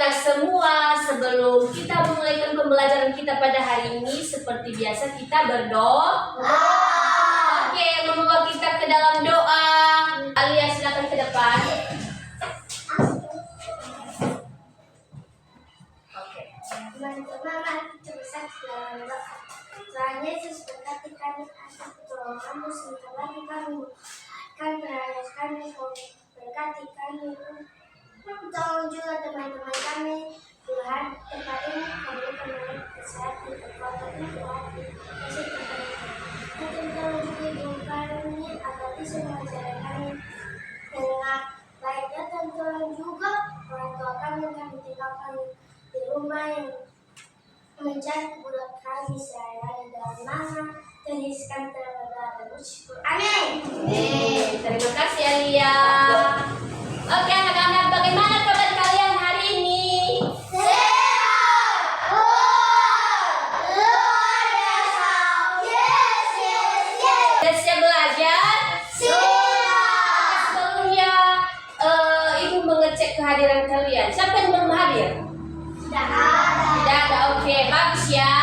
anak-anak semua, sebelum kita memulai pembelajaran kita pada hari ini, seperti biasa kita berdoa. Oke, membawa kita ke dalam doa. Alia, silakan ke depan. Oke. Teman-teman, mari kita bersatu dalam doa. Tuhan Yesus, berkati kami atas pertolongan-Mu, sebentar lagi kami akan berayat kami, berkati kami. Tolong juga teman-teman kami, Tuhan, tempat ini kami kembali kesehatan di kota ini, Tuhan, kasih tempat ini. Mungkin tolong juga Ibu kami agar bisa mengajarkan kami dengan baiknya, dan tolong juga orang tua kami yang kami tinggalkan di rumah yang mencari budak kami sehari dalam nama Tuhan Yesus kami telah berdoa dan bersyukur. Amin. Terima kasih Alia. Oke anak-anak, bagaimana kabar kalian hari ini? Sehat. Luar biasa. Yes. Sudah siap belajar? Siap. Sebelumnya Ibu mengecek kehadiran kalian. Siapa yang belum hadir? Tidak ada. Tidak ada, oke, bagus ya.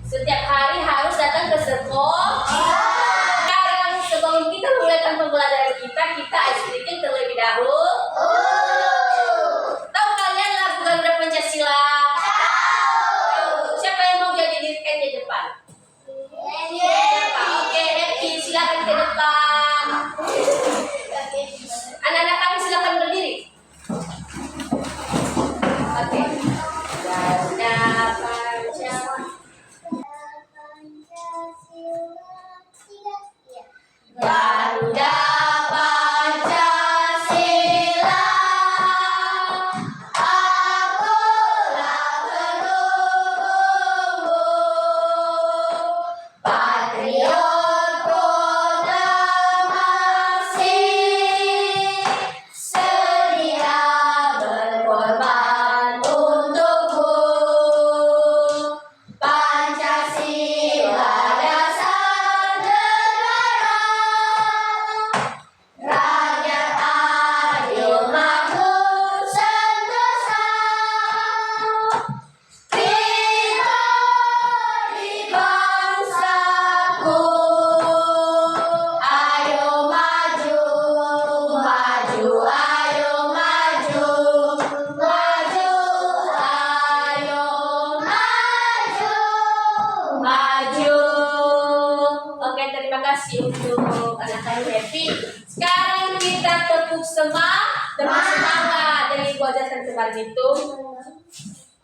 Setiap hari harus datang ke sekolah. Sekarang sebelum kita memulai pembelajaran kita ice breaking terlebih dahulu. Tahu kalian lagu Garuda Pancasila? Tahu. Siapa yang mau jadi dirken di depan? Siapa? Oke, Happy, silakan ke depan. Anak-anak kami silakan berdiri. Oke. Garuda Pancasila. Garuda Pancasila, akulah pendukungmu, patriot proklamasi, sedia berkorban untukmu. Pancasila dasar negara, rakyat adil makmur sentosa. Kita di bangsaku, ayo maju, maju, ayo maju, maju, ayo maju, maju. Oke, terima kasih untuk anak-anak Happy. Sekarang kita tepuk semangat dari Ibu ajarkan kemarin itu.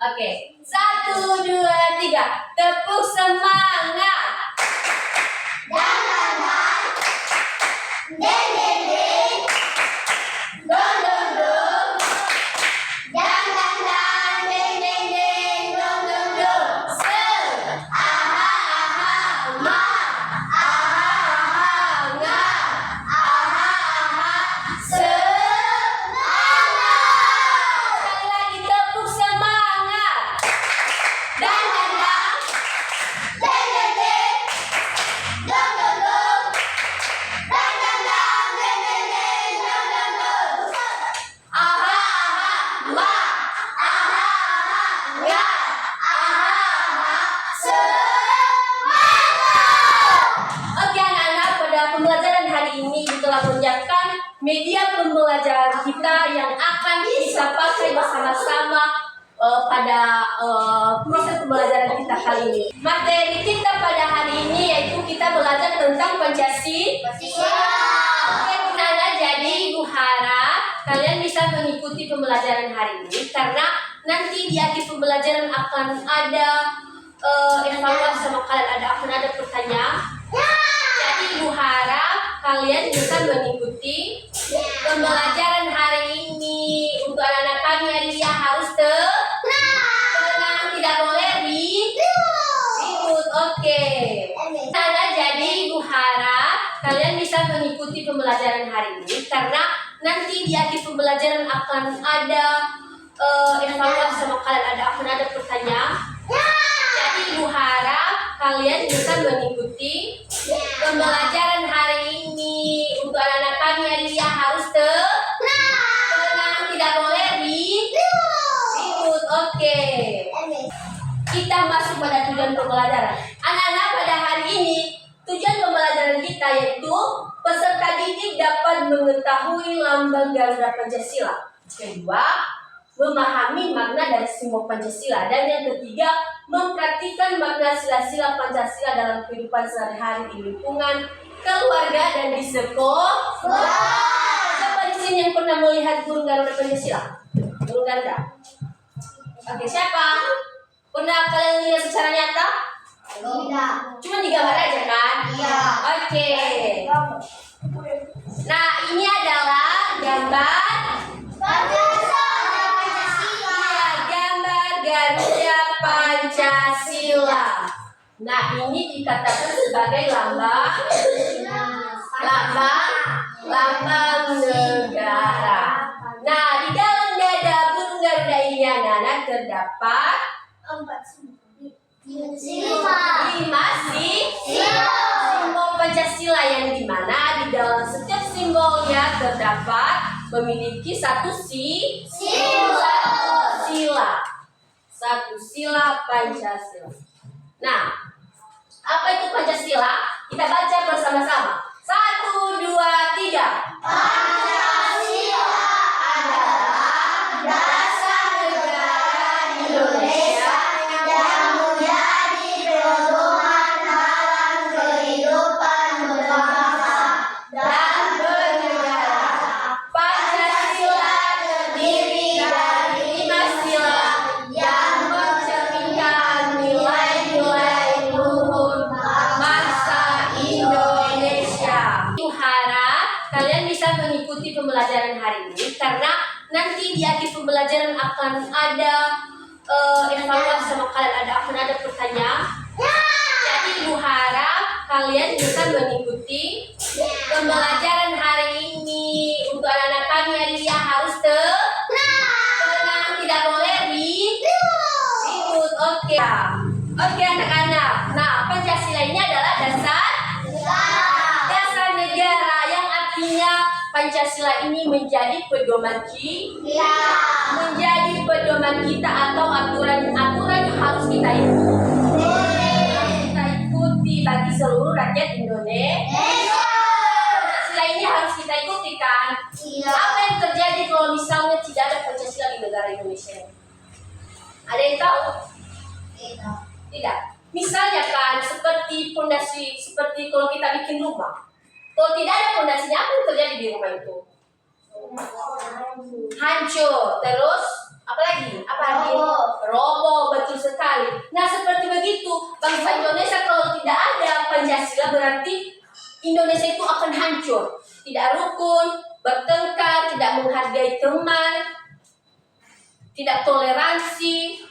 Oke, 1, 2, 3, tepuk semangat. Dan. Deng. Dong dong dong. Dan. Deng dong dong dong. Se. Aha aha ma. Aha aha nga. Aha aha se. Sekali lagi tepuk semangat. Dan. Aha aha ma. Aha aha nga. Aha aha semangat. Oke anak-anak, pada pembelajaran hari ini kita telah menyiapkan media pembelajaran kita yang akan kita pakai bersama-sama pada proses pembelajaran kita kali ini. Materi kita pada hari ini yaitu kita belajar tentang Pancasila. Oke, anak-anak, jadi Ibu harap kalian bisa mengikuti pembelajaran hari ini karena nanti di akhir pembelajaran akan ada evaluasi sama kalian, akan ada pertanyaan. Jadi Ibu harap kalian bisa mengikuti pembelajaran hari ini. Untuk anak-anak kami Alia harus tenang, tidak boleh ribut. Oke. Nah, jadi Ibu harap kalian bisa mengikuti pembelajaran hari ini karena nanti di akhir pembelajaran akan ada evaluasi sama kalian, akan ada pertanyaan. Jadi Ibu harap kalian bisa mengikuti pembelajaran hari ini. Untuk anak-anak kami Alia harus tenang, tidak boleh ribut. pembelajaran. Anak-anak, pada hari ini tujuan pembelajaran kita yaitu peserta didik dapat mengetahui lambang Garuda Pancasila. Kedua, memahami makna dari simbol Pancasila. Dan yang ketiga, mempraktikkan makna sila-sila Pancasila dalam kehidupan sehari-hari di lingkungan, keluarga, dan di sekolah. Siapa di sini yang pernah melihat burung Garuda Pancasila? Burung Garuda. Oke, siapa? Pernah kalian lihat secara nyata? Tidak. Cuma digambar aja kan? Iya. Oke. Nah, ini adalah gambar. Iya, gambar Garuda Pancasila. Nah, ini dikatakan sebagai lambang negara. Nah, di dalam dada burung Garuda ini anak-anak terdapat 5 simbol Pancasila, yang dimana di dalam setiap simbolnya terdapat memiliki satu sila Pancasila. Nah, apa itu Pancasila? Kita baca bersama-sama. 1, 2, 3. Pancasila adalah dasar negara Indonesia yang menjadi pedoman dalam kehidupan berbangsa dan bernegara. Pancasila terdiri dari 5 sila yang mencerminkan nilai-nilai luhur bangsa Indonesia. Aku harap kalian bisa mengikuti pembelajaran hari ini, karena nanti di akhir pembelajaran akan ada evaluasi sama kalian, akan ada pertanyaan. Jadi Ibu harap kalian bisa mengikuti pembelajaran hari ini. Untuk anak-anak kami hari ini harus tenang, tidak boleh ribut. Oke, anak-anak. Nah, Pancasila ini adalah dasar negara, yang artinya Pancasila ini menjadi pedoman kita atau aturan yang harus kita ikuti bagi seluruh rakyat Indonesia. Pancasila ini harus kita ikuti kan? Apa yang terjadi kalau misalnya tidak ada Pancasila di negara Indonesia? Ada yang tahu? Tidak. Misalnya kan seperti fondasi, seperti kalau kita bikin rumah. Kalau tidak ada fondasinya, apa yang terjadi di rumah itu? Hancur. Terus apa lagi? Roboh, betul sekali. Nah, seperti begitu, bangsa Indonesia kalau tidak ada Pancasila berarti Indonesia itu akan hancur. Tidak rukun, bertengkar, tidak menghargai teman, tidak toleransi.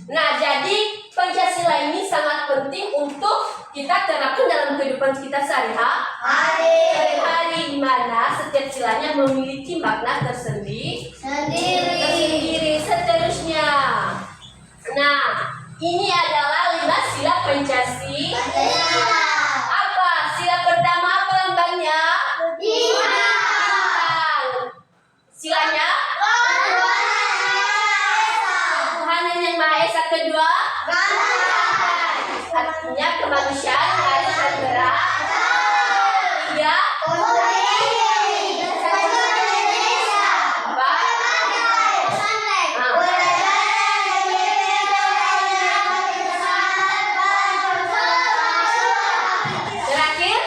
Nah, jadi Pancasila ini sangat penting untuk kita terapkan dalam kehidupan kita sehari-hari, di mana setiap silanya memiliki makna tersendiri. Seterusnya. Nah, ini adalah 5 sila Pancasila. Apa? Sila pertama apa lambangnya? Silanya? Tuhan yang Maha Esa. Kedua? Artinya kemanusiaan harus bergerak. Tiga? Terakhir?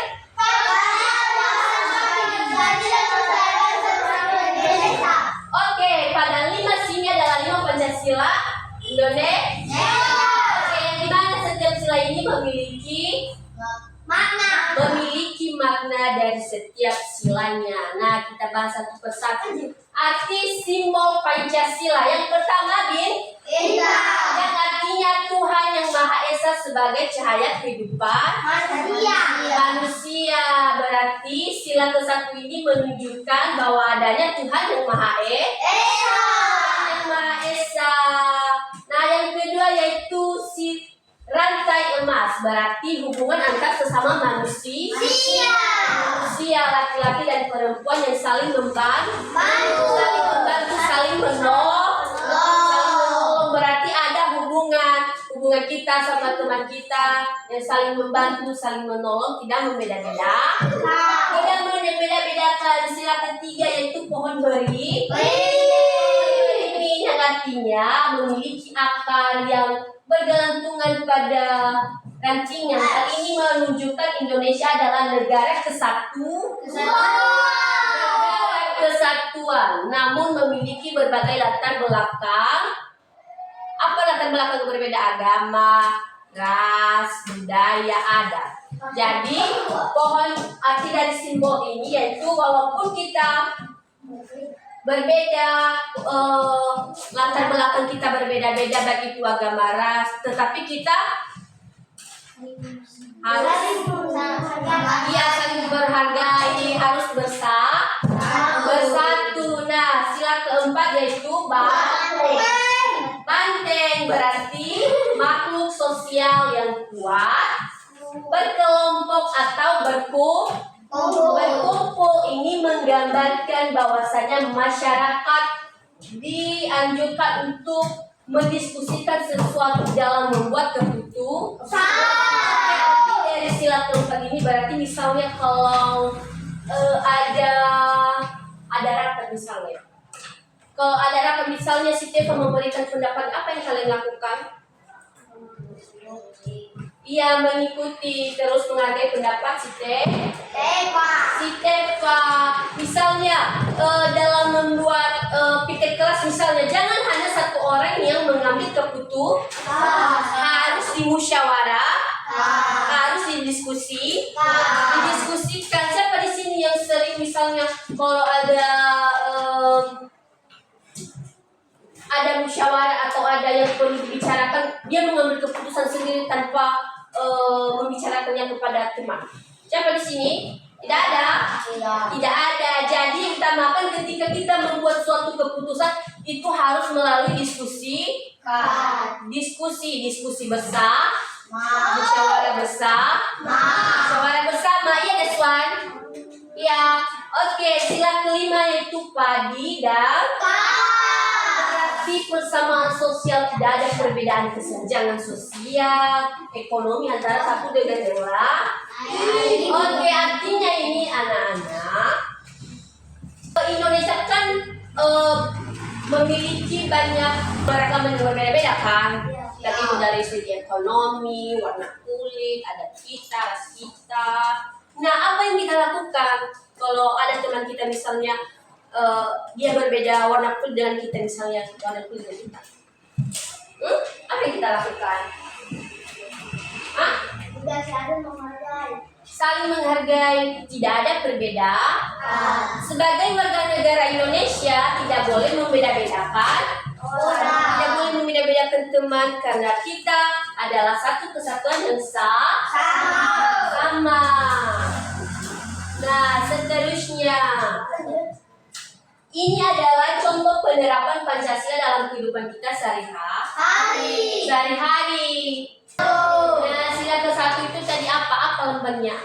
Oke, pada 5 sini adalah 5 Pancasila Indonesia. Yang dimana setiap sila ini memiliki makna dari setiap silanya. Nah, kita bahas satu persatu. Arti simbol Pancasila. Yang pertama, yang artinya Tuhan yang Maha Esa sebagai cahaya kehidupan manusia. Berarti sila ke-1 ini menunjukkan bahwa adanya Tuhan yang Maha Esa. Nah, yang kedua yaitu rantai emas, berarti hubungan antar sesama manusia, laki-laki dan perempuan yang saling membantu, saling menolong, berarti ada hubungan hubungan kita sama teman kita yang saling membantu, saling menolong, tidak membeda-beda. Tidak membeda-bedakan. Sila ketiga yaitu pohon beri. Ini yang artinya memiliki akar yang bergelantungan pada rantingnya. Hal ini menunjukkan Indonesia adalah negara kesatuan, namun memiliki berbagai latar belakang. Apa latar belakang berbeda? Agama, ras, budaya, adat. Jadi pohon arti dari simbol ini yaitu walaupun kita berbeda, latar belakang kita berbeda-beda baik itu agama, ras, tetapi kita harus saling menghargai, harus bersatu. Nah, sila keempat yaitu banteng, berarti makhluk sosial yang kuat, berkelompok atau berkumpul. Ini menggambarkan bahwasanya masyarakat dianjurkan untuk mendiskusikan sesuatu dalam membuat keputusan. Dari sila keempat ini berarti misalnya kalau ada rapat misalnya. Kalau ada rapat misalnya si Teva memberikan pendapat, apa yang kalian lakukan? Iya, mengikuti, terus menghargai pendapat si Teva. Misalnya dalam membuat piket kelas misalnya, jangan hanya satu orang yang mengambil keputusan, harus dimusyawarah, harus didiskusikan. Siapa di sini yang sering misalnya kalau ada musyawarah atau ada yang perlu dibicarakan, dia mengambil keputusan sendiri tanpa membicarakannya kepada teman. Siapa di sini? Tidak ada. Jadi yang utamakan ketika kita membuat suatu keputusan itu harus melalui diskusi besar, musyawarah bersama. Iya, Deswan. Ya, oke. Sila kelima yaitu padi dan persamaan sosial, tidak ada perbedaan kesenjangan sosial, ekonomi antara satu dengan yang lain. Oke, artinya ini anak-anak, Indonesia kan memiliki banyak beragam yang berbeda-beda kan. Tapi dari segi ekonomi, warna kulit, adat kita, ras kita. Nah, apa yang kita lakukan kalau ada teman kita misalnya dia berbeda warna kulit dengan kita, misalnya warna kulit dengan kita, apa yang kita lakukan? Saling menghargai, tidak ada perbedaan. Sebagai warga negara Indonesia tidak boleh membeda-bedakan tidak boleh membeda-bedakan teman, karena kita adalah satu kesatuan yang sama. Nah, seterusnya, ini adalah contoh penerapan Pancasila dalam kehidupan kita sehari-hari. Nah, sila ke-1 itu tadi apa lambangnya?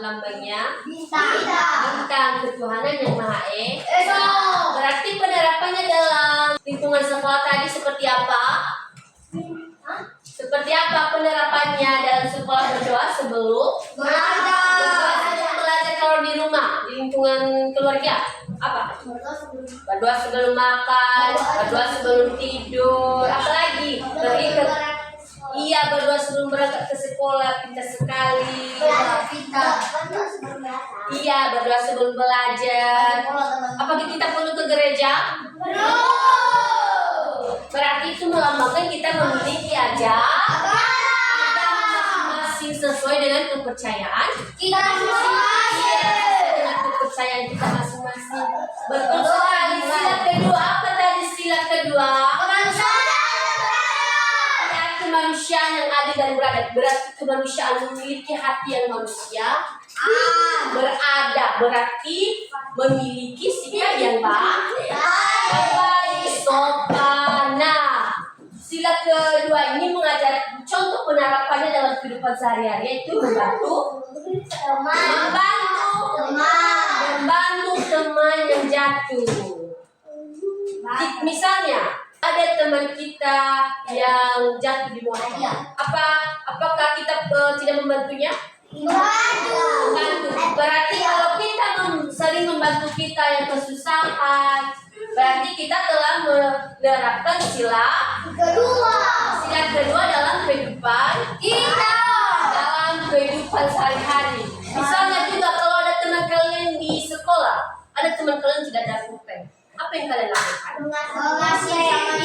Lambangnya bintang, ketuhanan yang Maha Esa. Berarti penerapannya dalam lingkungan sekolah tadi seperti apa? Seperti apa penerapannya dalam sekolah? Berdoa sebelum belajar. Kalau di rumah, di lingkungan keluarga, apa? Berdoa sebelum makan, berdoa sebelum tidur, apalagi berdoa sebelum berangkat ke sekolah, pintar sekali. Iya, berdoa sebelum belajar. Apakah kita perlu ke gereja? Berarti itu melambangkan kita memiliki agama masing-masing sesuai dengan kepercayaan kita masing-masing. Dengan kepercayaan kita masing-masing. Betul sekali. Sila kedua, apa tadi sila kedua? Kemanusiaan yang adil dan beradab. Berarti kemanusiaan memiliki hati yang manusia. Beradab berarti memiliki sikap yang baik, sopan. Nah, sila kedua ini mengajar contoh penerapannya dalam kehidupan sehari-hari, yaitu membantu teman yang jatuh. Misalnya Ada teman kita yang jatuh di motor. Apakah kita tidak membantunya? Membantu. Berarti kalau kita sering membantu kita yang kesusahan, berarti kita telah menerapkan sila kedua dalam kehidupan kita, dalam kehidupan sehari-hari. Misalnya juga kalau ada teman kalian di sekolah, ada teman kalian tidak ada pulpen, apa yang kalian lakukan?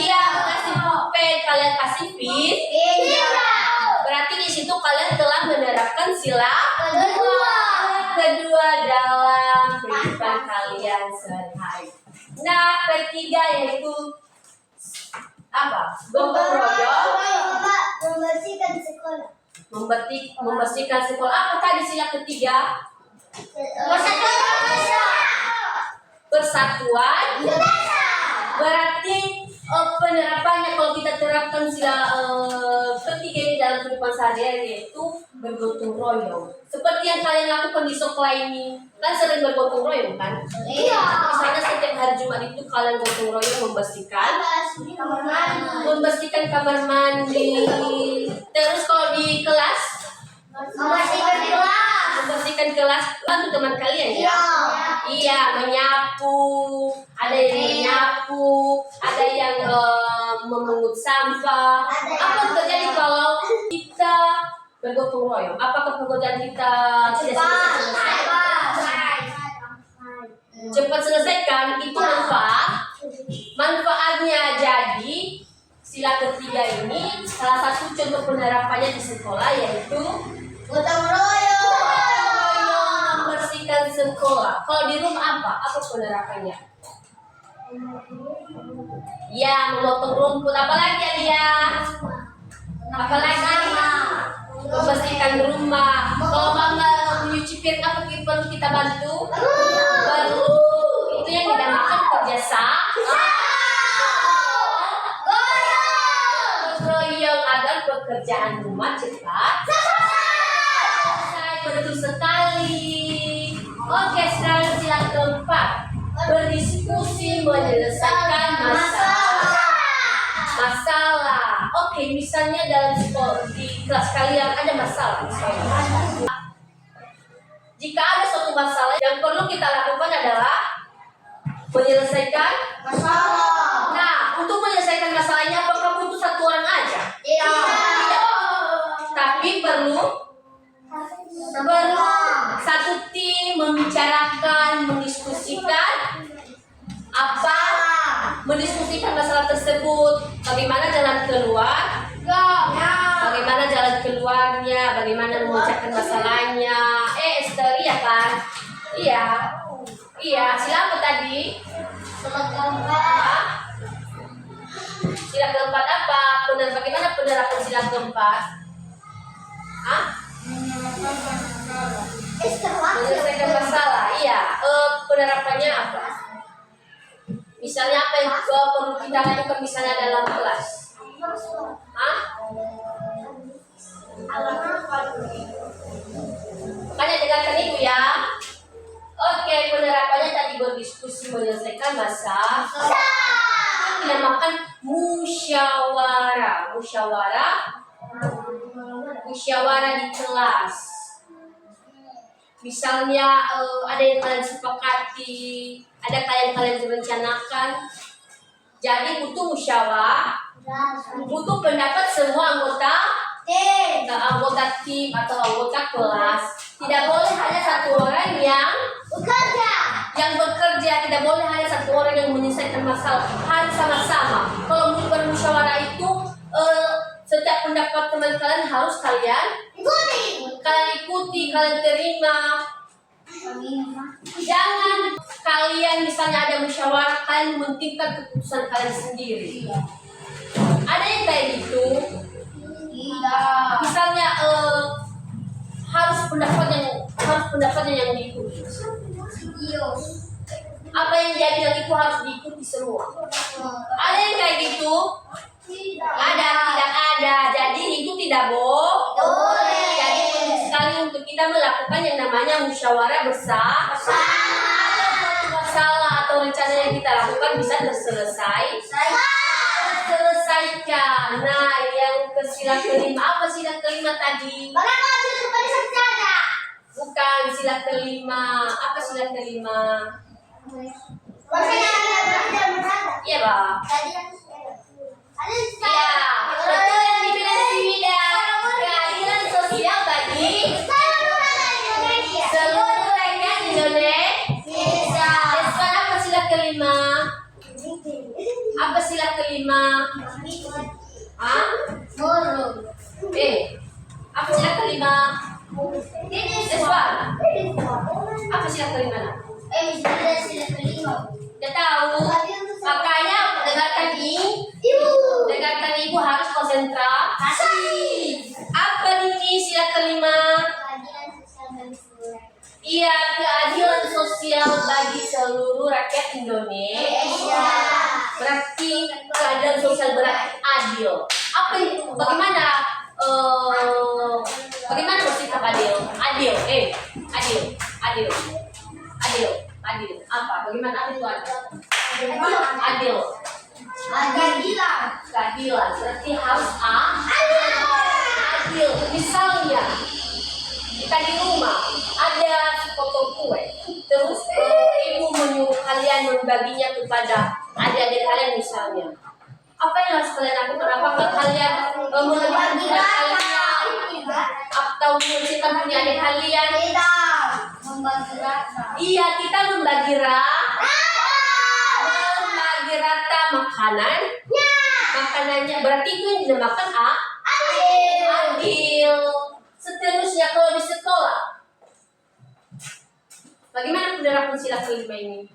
Iya, mengasih pulpen, kalian kasih berarti di situ kalian telah menerapkan sila kedua dalam kehidupan kalian sehari-hari. Nah, ketiga yaitu apa? Gotong royong. Membersihkan sekolah. Apa tadi sila ketiga? Persatuan. Berarti penerapannya kalau kita terapkan sila ketiga ini dalam kehidupan sehari-hari yaitu bergotong royong. Seperti yang kalian lakukan di sekolah ini, kan sering bergotong royong kan? Iya. Misalnya setiap hari Jumat itu kalian gotong royong membersihkan kamar mandi. Terus kalau di kelas membersihkan kelas bantu teman kalian ya. Iya, menyapu, ada yang menyapu, ada yang memungut sampah. Apa yang terjadi kalau kita bergotong royong? Apakah pekerjaan kita cepat selesaikan? Itu manfaatnya. Jadi sila ketiga ini salah satu contoh penerapannya di sekolah yaitu Gotong royong. Membersihkan sekolah. Kalau di rumah apa penerapannya? Ya, memotong rumput. Apalagi Alia? Apalagi membersihkan rumah. Kalau mama menyuci piring, apa perlu kita bantu? Perlu. Itu yang dinamakan kerjasama. Royong agar pekerjaan rumah cepat selesai. Betul sekali. Oke, sekarang sila keempat, berdiskusi menyelesaikan masalah. Oke, misalnya dalam di kelas kalian ada masalah. Jika ada suatu masalah, yang perlu kita lakukan adalah menyelesaikan masalah. Nah, untuk menyelesaikan masalahnya apakah butuh satu orang aja? Tidak. Tapi perlu satu tim membicarakan, mendiskusikan masalah tersebut. Bagaimana jalan keluar? Bagaimana jalan keluarnya? Bagaimana memecahkan masalahnya? Esther, iya kan? Iya. Siapa tadi? Sila keempat apa? Bagaimana penerapan sila keempat? Menyelesaikan masalah. Iya. Penerapannya apa? Misalnya apa yang perlu kita lakukan misalnya dalam kelas? Makanya dengarkan ibu ya. Oke, penerapannya tadi berdiskusi menyelesaikan masalah. Dinamakan musyawarah di kelas. Misalnya ada yang kalian sepakati, ada kalian rencanakan. Jadi butuh musyawarah, butuh pendapat semua anggota tim atau anggota kelas. Tidak boleh hanya satu orang yang bekerja, tidak boleh hanya satu orang yang menyelesaikan masalah. Harus sama-sama. Kalau bermusyawarah itu setiap pendapat teman kalian harus kalian ikuti, kalian terima. Jangan kalian misalnya ada musyawarah, kalian mementingkan keputusan kalian sendiri. Ada yang kayak gitu. Misalnya harus pendapatnya yang diikuti. Apa yang jadi yang itu harus diikuti semua. Ada yang kayak gitu? Tidak ada. Jadi itu tidak boleh. Jadi penting sekali untuk kita melakukan yang namanya musyawarah bersama. Masalah atau rencana yang kita lakukan bisa terselesai menyelesaikan. Nah, yang ke sila kelima. Apa sila kelima tadi? Berangkat kepada saudara. Bukan sila kelima. Apa sila kelima? Iya, Pak. Iya. Betul yang dibilang si Wida. Keadilan sosial bagi seluruh rakyat Indonesia. Sesuai apa sila kelima? Apa sila kelima? Hah? Apa sila kelima? Sesuai. Apa sila kelima? Tidak tahu. Makanya dengarkan dengarkan ibu harus konsentrasi. Apa ini sila kelima? Iya, keadilan sosial bagi seluruh rakyat Indonesia. Berarti keadilan sosial berarti adil. Apa itu? Bagaimana bersikap adil? Adil. Adil. Apa? Bagaimana itu adil? Adil. Keadilan. Berarti harus adil. Misalnya kita di rumah ada sepotong kue, terus ibu menyuruh kalian membaginya kepada adik-adik kalian misalnya. Apa yang harus kalian lakukan? Apakah kalian melebihkan kalian atau mencintai punya adik kalian? Iya, kita membagi rata makanannya. Berarti itu yang dinamakan adil. Seterusnya kalau di sekolah, bagaimana penerapan sila kelima ini?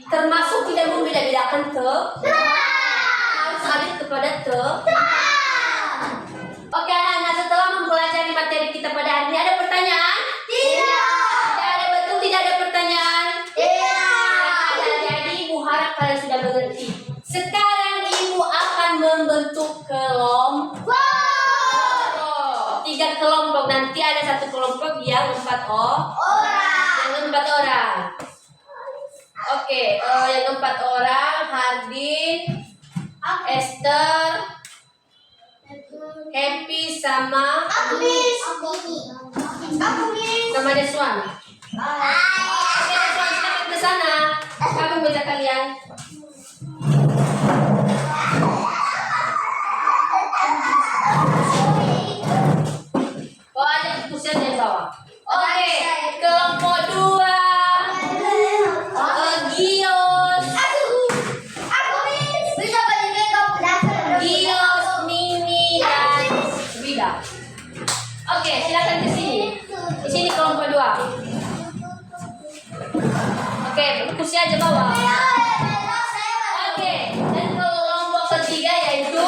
Termasuk tidak membeda-bedakan harus adil kepada Oke, anak-anak, setelah mempelajari materi kita pada hari ini, ada pertanyaan? Tidak ada, betul tidak ada pertanyaan? Jadi ibu harap kalian sudah mengerti. Sekarang ibu akan membentuk kelompok. 3 kelompok. Nanti ada satu kelompok yang 4 orang. Oke, yang 4 orang, Hardin, Esther, Happy sama Deswan. Oke, Deswan, silakan ke sana. Kami baca kalian. Bawa aja kursinya di bawah. Oke, kelompok 2. Gios, Mimi, dan Wida. Oke, silakan ke sini. Di sini kelompok 2. Oke, kursi aja bawah. Oke, dan kelompok ketiga yaitu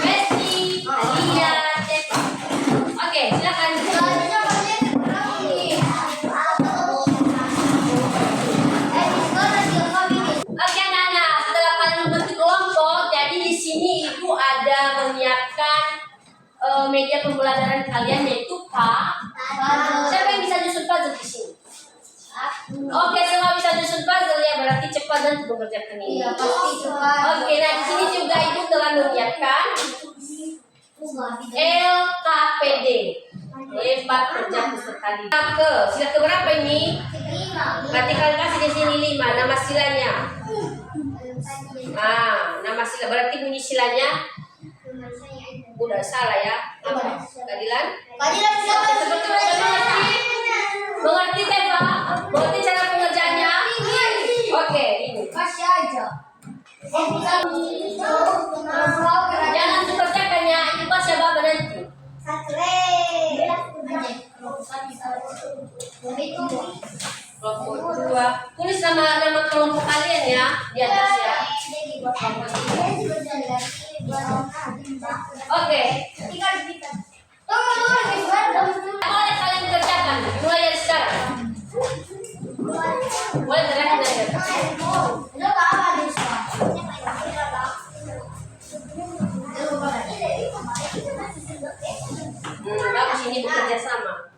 Messi, Alia, Tepa. Oke, silakan. Oke, anak-anak, setelah kalian membentuk kelompok, jadi di sini ibu ada menyiapkan media pembelajaran kalian yaitu siapa yang bisa nyusun puzzle di sini? Oke, semua bisa nyusun puzzle ya, berarti cepat dan mengerjakan ini. Iya, pasti cepat. Oke, nah di sini juga ibu telah menyiapkan LKPD, lebar kerja peserta didik. Sila ke berapa ini? Berarti kalian kasih di sini 5 nama silanya. Nama sila berarti bunyi silanya udah salah ya. Apa? Keadilan? Mengerti kan, Pak? Mengerti cara pengerjaannya? Oke, ini. Kasih aja. Jangan dikerjakan ya, ini pas ya Bapak nanti. Kelompok 2. Tulis nama kelompok kalian ya di atas ya. Oke. Boleh kalian kerjakan mulai dari sekarang. Boleh kerjakan dari sekarang. Bagus ini bekerja sama.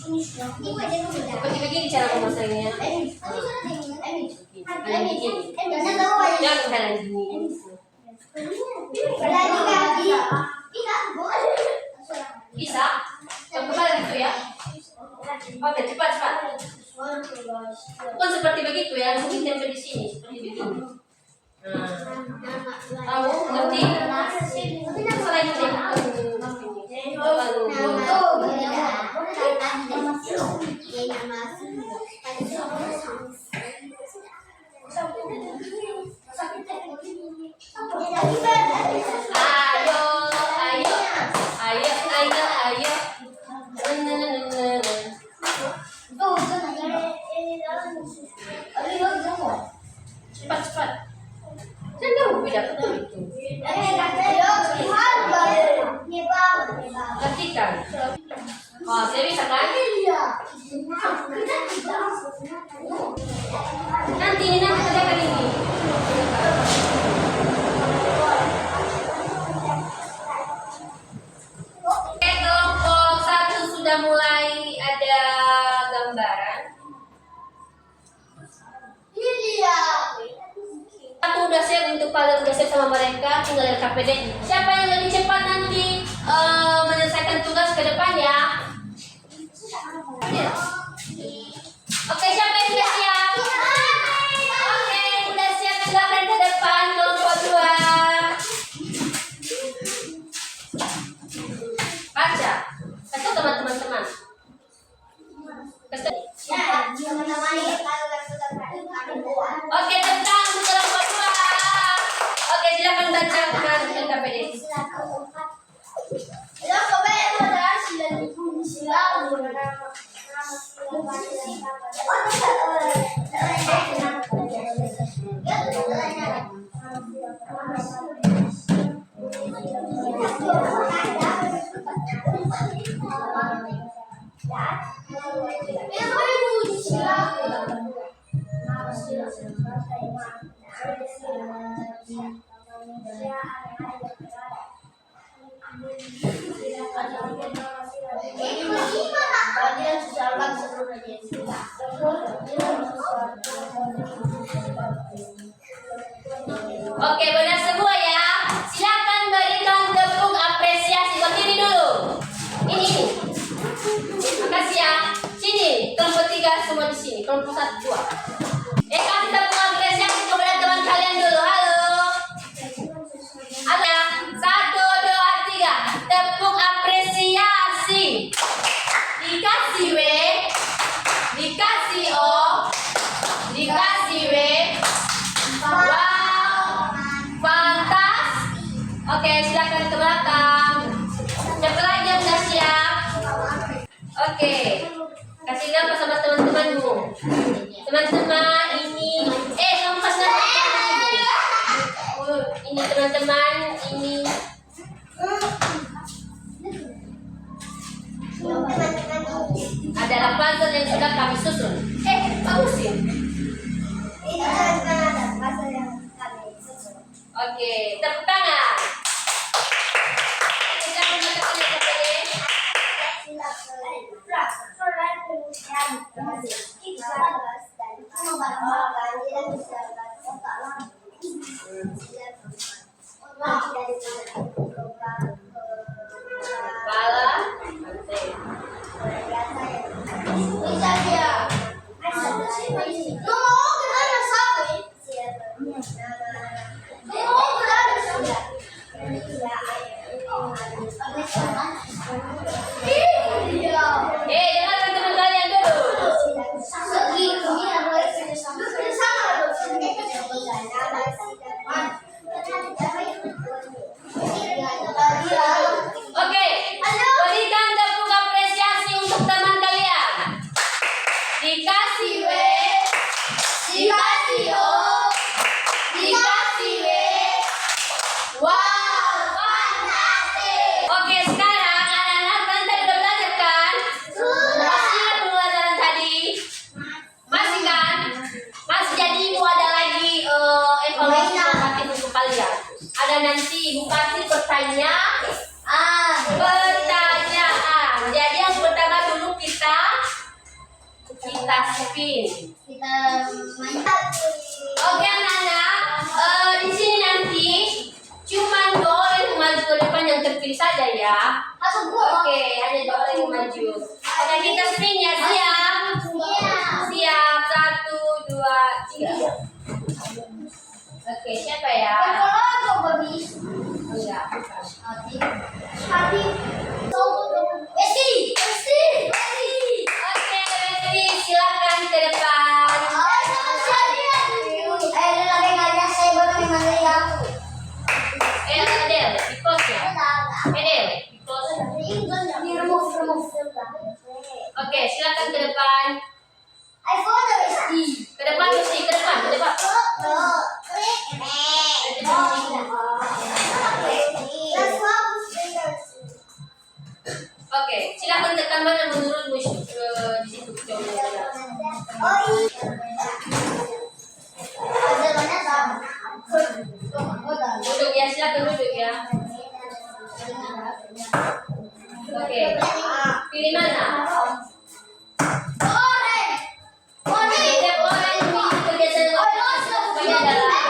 Seperti begini cara memasangnya. Kalian begini. Jangan kalian gini. Bisa? Kembali gitu ya. Oke, cepat. Bukan seperti begitu ya, mungkin tempel di sini seperti begini. Tahu? Ngerti? Selain itu ayo. Cepat. Saya tahu beda betul itu. Perhatikan. Oh, saya bisa kan? Nanti kerjakan ini. Oke, kelompok 1 sudah mulai ada gambaran. Aku udah siap untuk pada udah siap sama mereka, tinggal lihat KPD. Siapa yang lebih cepat nanti menyelesaikan tugas ke depan ya? Oke, siapa yang sudah siap? Oke, udah siap, silakan ke depan kelompok 2. Baca. Kasih teman-teman. Oke, tentang kelompok 2. Oke, silakan baca dengan KPD. Oke, benar semua ya. Silakan berikan tepuk apresiasi. Berdiri dulu. Ini. Makasih ya. Sini, kelompok 3 semua di sini. Kelompok 1, 2. Kasih tepuk apresiasi kepada teman kalian dulu. Halo. Halo. 1, 2, 3. Tepuk apresiasi. Dikasih W, dikasih O, dikasih W. Wow, fantastis. Oke, silakan ke belakang. Siapa lagi yang sudah siap? Oke, kasih nama sama teman-temanmu. Teman-teman ini, kamu kasih nama ini teman-teman ini. Adalah puzzle yang sudah kami susun. Bagusin. Oke, tepuk tangan. Kita mengatakan yang jangan teman kalian dulu. Oke, berikan tepuk apresiasi untuk teman kalian. Dikasih W, dikasih O, dikasih W. Wow, fantastis. Oke, sekarang anak-anak kalian tadi udah belajar kan? Masih ingat pembelajaran tadi? Masih kan? Masih, jadi ibu ada lagi evaluasi formatif untuk kalian. Ada nanti ibu kasih pertanyaan. Jadi yang pertama dulu kita Kevin. Kita main. Oke anak-anak, di sini nanti cuma 2 orang yang maju ke depan yang terpilih saja ya. Oke, hanya 2 orang yang maju. Oke, kita spin ya, siap? Siap, 1, 2, 3. Oke, siapa ya? Enggak, bukan. Oke, Wesley, silakan ke depan. Adel, di pos ya? Adel, di pos. Oke, silakan ke depan. Ke depan, Wesley, ke depan, ke depan. Oke, silakan tekan mana menurutmu di situ jawabannya. Duduk ya, silakan duduk ya. Oke, pilih mana? Setiap orang yang memiliki kebiasaan supaya dalam.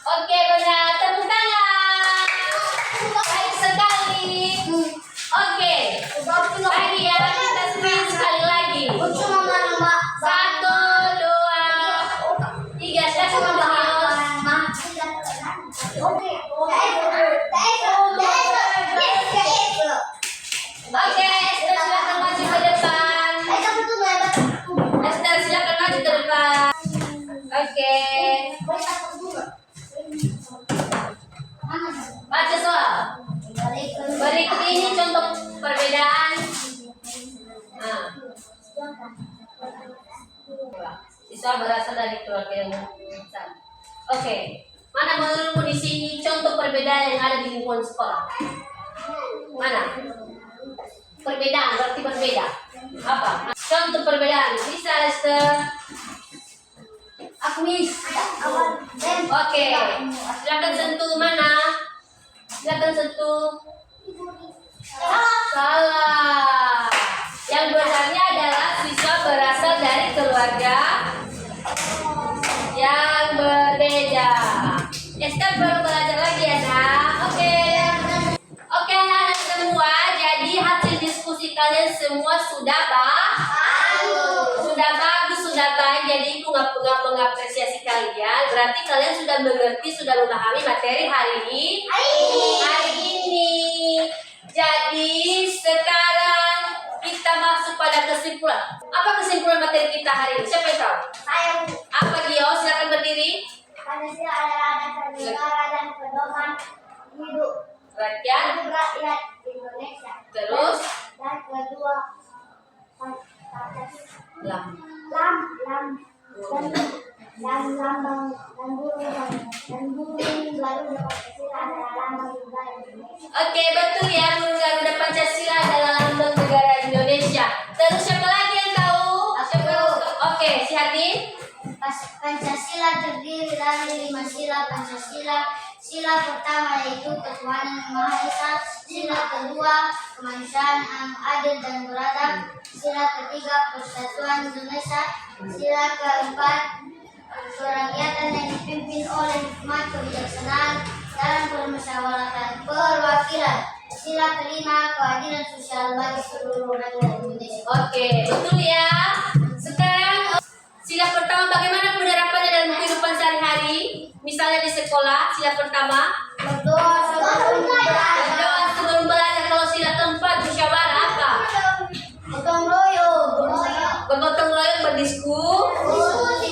Oke, benar. Tepuk tangan. Baik sekali. Oke, lagi ya, kita spin sekali lagi. 1, 2, 3. Silakan Bang Yos. Oke, Esther silakan maju ke depan. Esther silakan maju ke depan. Oke, baca soal. Berikut ini contoh perbedaan. Nah, siswa berasal dari keluarga yang besar. Oke, mana menurutmu di sini contoh perbedaan yang ada di lingkungan sekolah? Mana? Perbedaan berarti berbeda. Apa? Contoh perbedaan. Bisa, Esther. Oke, silakan sentuh mana? Silakan sentuh. Salah. Yang benarnya adalah siswa berasal dari keluarga yang berbeda. Esther baru belajar lagi ya, nak. Oke. Oke, anak-anak semua. Jadi hasil diskusi kalian semua sudah bagus, sudah baik. Jadi ibu nggak mengapresiasi kalian. Berarti kalian sudah mengerti, sudah memahami materi hari ini. Jadi sekarang kita masuk pada kesimpulan. Apa kesimpulan materi kita hari ini? Siapa yang tahu? Apa dia? Silakan berdiri. Manusia adalah dasar negara dan pedoman hidup Rakyat. rakyat Indonesia. Terus. Dan kedua, Lam. lambang dan burung Garuda Pancasila adalah lambang negara Indonesia. Oke, betul ya, burung Garuda Pancasila adalah lambang negara Indonesia. Terus siapa lagi yang tahu? Oke, si Hadi. Pancasila terdiri dari 5 sila Pancasila. Sila pertama yaitu ketuhanan yang Maha Esa. Sila kedua kemanusiaan yang adil dan beradab. Sila ketiga persatuan Indonesia. Sila keempat kerakyatan yang dipimpin oleh hikmat kebijaksanaan dalam permusyawaratan perwakilan. Sila kelima keadilan sosial bagi seluruh rakyat Indonesia. Oke, betul ya. Sekarang sila pertama bagaimana penerapannya dalam kehidupan sehari-hari? Misalnya di sekolah, sila pertama Berdoa sebelum belajar. Kalau sila keempat musyawarah apa? gotong royong. Bergotong royong, berdiskusi.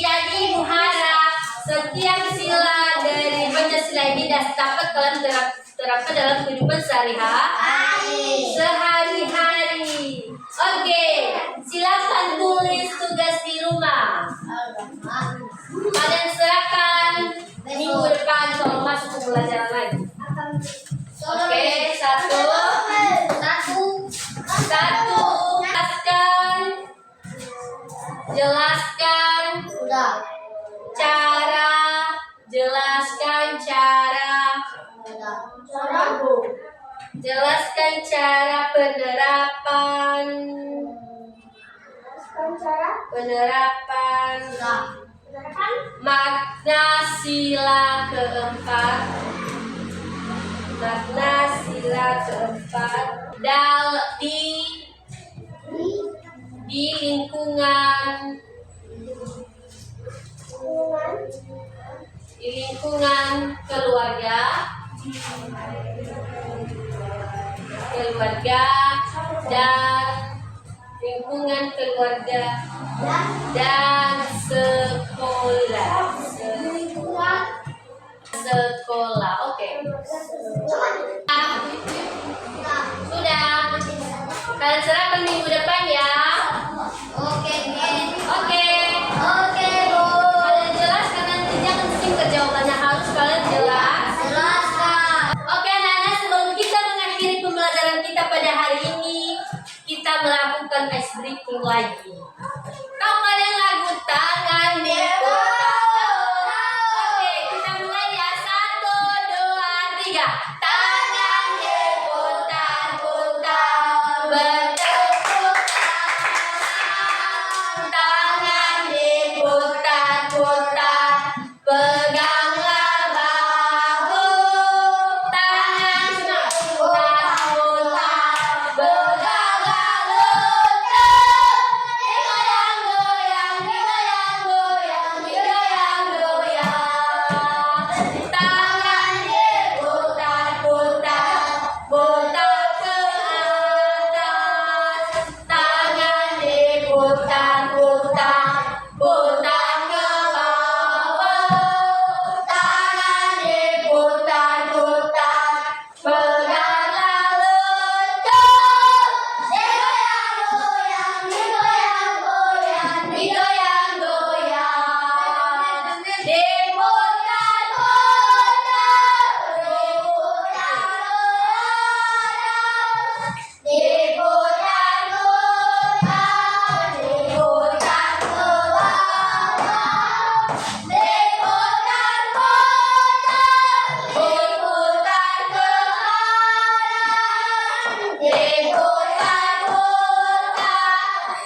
Jadi ibu harap setiap sila dari Pancasila ini dapat kalian terapkan dalam kehidupan sehari-hari. Oke, silakan tulis tugas di rumah. Kalian serahkan minggu depan kalau masuk ke pelajaran lagi. Oke, satu. Jelaskan cara Jelaskan cara penerapan. Penerapan makna sila keempat. Makna sila keempat di lingkungan keluarga dan lingkungan keluarga dan sekolah. Oke. Sudah. Kalian serahkan minggu depan ya. Oke, Oke. Bu. Kalian jelaskan, nanti jangan singkat jawabannya, harus kalian jelas. Jelaskan. Oke anak-anak, sebelum kita mengakhiri pembelajaran kita pada hari ini, kita melakukan ice breaking lagi. Tahu kalian lagu tangan di Oke, kita mulai ya. 1, 2, 3. Tangan diputar-putar, bertepuk tangan. Tangan diputar-putar, peganglah bahu. Tangan diputar-putar, peganglah lutut. Digoyang-goyang, digoyang-goyang, digoyang-goyang. Tangan diputar-putar, putar ke atas. Tangan diputar-putar, putar ke bawah. Tangan diputar-putar, peganglah lutut. Digoyang-goyang, digoyang-goyang, digoyang-goyang.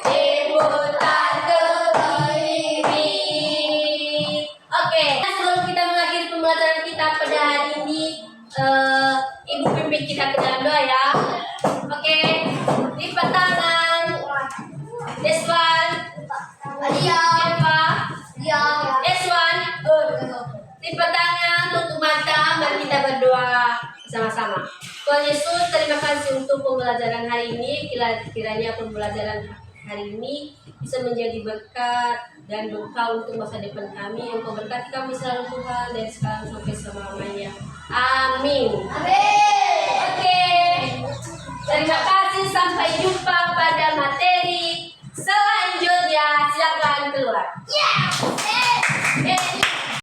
Diputar ke kiri. Oke, sebelum kita mengakhiri pembelajaran kita pada hari ini, Ibu pimpin kita ke dalam doa ya. Oke, lipat tangan. This one. Eva. This one. Lipat tangan, tutup mata, mari kita berdoa sama-sama. Tuhan Yesus, terima kasih untuk pembelajaran hari ini. Kiranya pembelajaran hari ini bisa menjadi berkat dan berkah untuk masa depan kami. Engkau berkati kami selalu Tuhan, dari sekarang sampai selamanya. Amin. Oke. Terima kasih, sampai jumpa pada materi selanjutnya. Silakan keluar. Yeah!